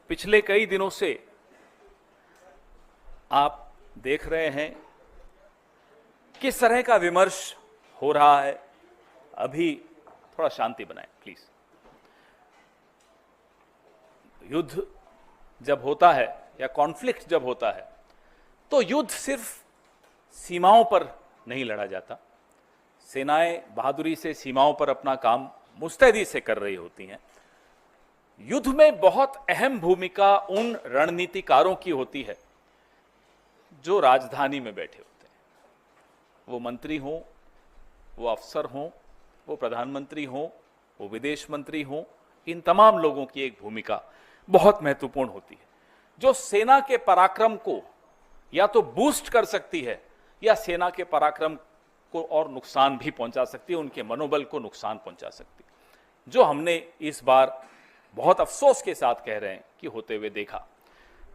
पिछले कई दिनों से आप देख रहे हैं किस तरह का विमर्श हो रहा है। अभी थोड़ा शांति बनाएं प्लीज। युद्ध जब होता है या कॉन्फ्लिक्ट जब होता है तो युद्ध सिर्फ सीमाओं पर नहीं लड़ा जाता। सेनाएं बहादुरी से सीमाओं पर अपना काम मुस्तैदी से कर रही होती हैं। युद्ध में बहुत अहम भूमिका उन रणनीतिकारों की होती है जो राजधानी में बैठे होते हैं। वो मंत्री हों, वो अफसर हों, वो प्रधानमंत्री हों, वो विदेश मंत्री हों, इन तमाम लोगों की एक भूमिका बहुत महत्वपूर्ण होती है जो सेना के पराक्रम को या तो बूस्ट कर सकती है या सेना के पराक्रम को और नुकसान भी पहुंचा सकती है, उनके मनोबल को नुकसान पहुंचा सकती है, जो हमने इस बार बहुत अफसोस के साथ कह रहे हैं कि होते हुए देखा।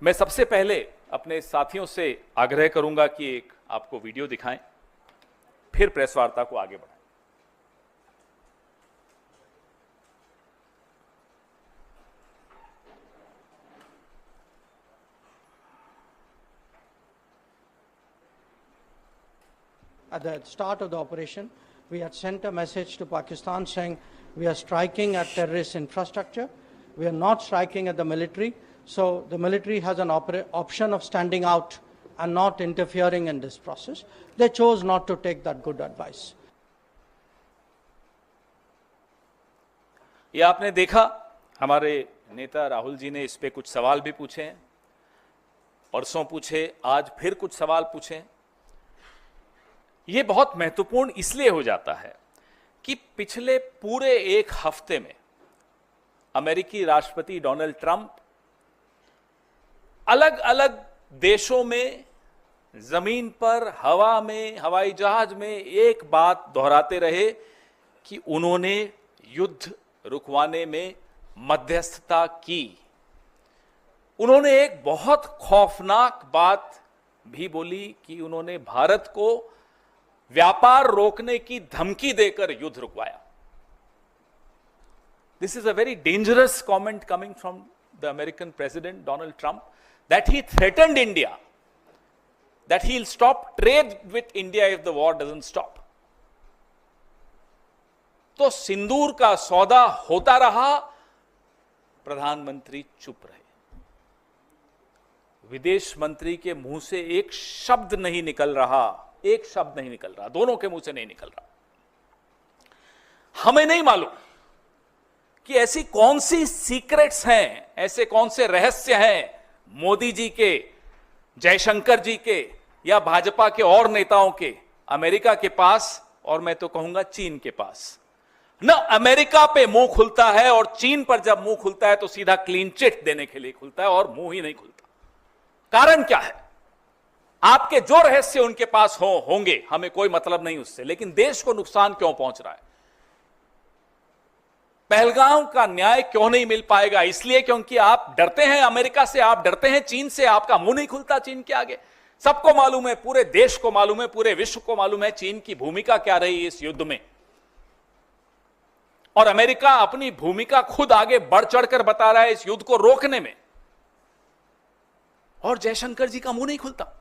मैं सबसे पहले अपने साथियों से आग्रह करूंगा कि एक आपको वीडियो दिखाएं, फिर प्रेस वार्ता को आगे बढ़ाएं। At the start of the operation, we had sent a message to Pakistan saying we are striking at terrorist infrastructure. We are not striking at the military. So the military has an option of standing out and not interfering in this process. They chose not to take that good advice. ये आपने देखा, हमारे नेता राहुल जी ने इस पे कुछ सवाल भी पूछे हैं, परसों पूछे, आज फिर कुछ सवाल पूछे। ये बहुत महत्वपूर्ण इसलिए हो जाता है कि पिछले पूरे एक हफ्ते में अमेरिकी राष्ट्रपति डोनाल्ड ट्रंप अलग अलग देशों में, जमीन पर, हवा में, हवाई जहाज में एक बात दोहराते रहे कि उन्होंने युद्ध रुकवाने में मध्यस्थता की। उन्होंने एक बहुत खौफनाक बात भी बोली कि उन्होंने भारत को व्यापार रोकने की धमकी देकर युद्ध रुकवाया। This is a very dangerous comment coming from the American President Donald Trump, that he threatened India, that he'll stop trade with India if the war doesn't stop. तो सिंदूर का सौदा होता रहा, प्रधानमंत्री चुप रहे। विदेश मंत्री के मुंह से एक शब्द नहीं निकल रहा, एक शब्द नहीं निकल रहा, दोनों के मुंह से नहीं निकल रहा। हमें नहीं मालूम कि ऐसी कौन सी सीक्रेट्स हैं, ऐसे कौन से रहस्य हैं मोदी जी के, जयशंकर जी के या भाजपा के और नेताओं के, अमेरिका के पास और मैं तो कहूंगा चीन के पास। न अमेरिका पे मुंह खुलता है और चीन पर जब मुंह खुलता है तो सीधा क्लीन चिट देने के लिए खुलता है और मुंह ही नहीं खुलता। कारण क्या है? आपके जो रहस्य उनके पास होंगे, हमें कोई मतलब नहीं उससे, लेकिन देश को नुकसान क्यों पहुंच रहा है? पहलगाम का न्याय क्यों नहीं मिल पाएगा? इसलिए क्योंकि आप डरते हैं अमेरिका से, आप डरते हैं चीन से, आपका मुंह नहीं खुलता चीन के आगे। सबको मालूम है, पूरे देश को मालूम है, पूरे विश्व को मालूम है चीन की भूमिका क्या रही इस युद्ध में। और अमेरिका अपनी भूमिका खुद आगे बढ़ चढ़कर बता रहा है इस युद्ध को रोकने में, और जयशंकर जी का मुंह नहीं खुलता।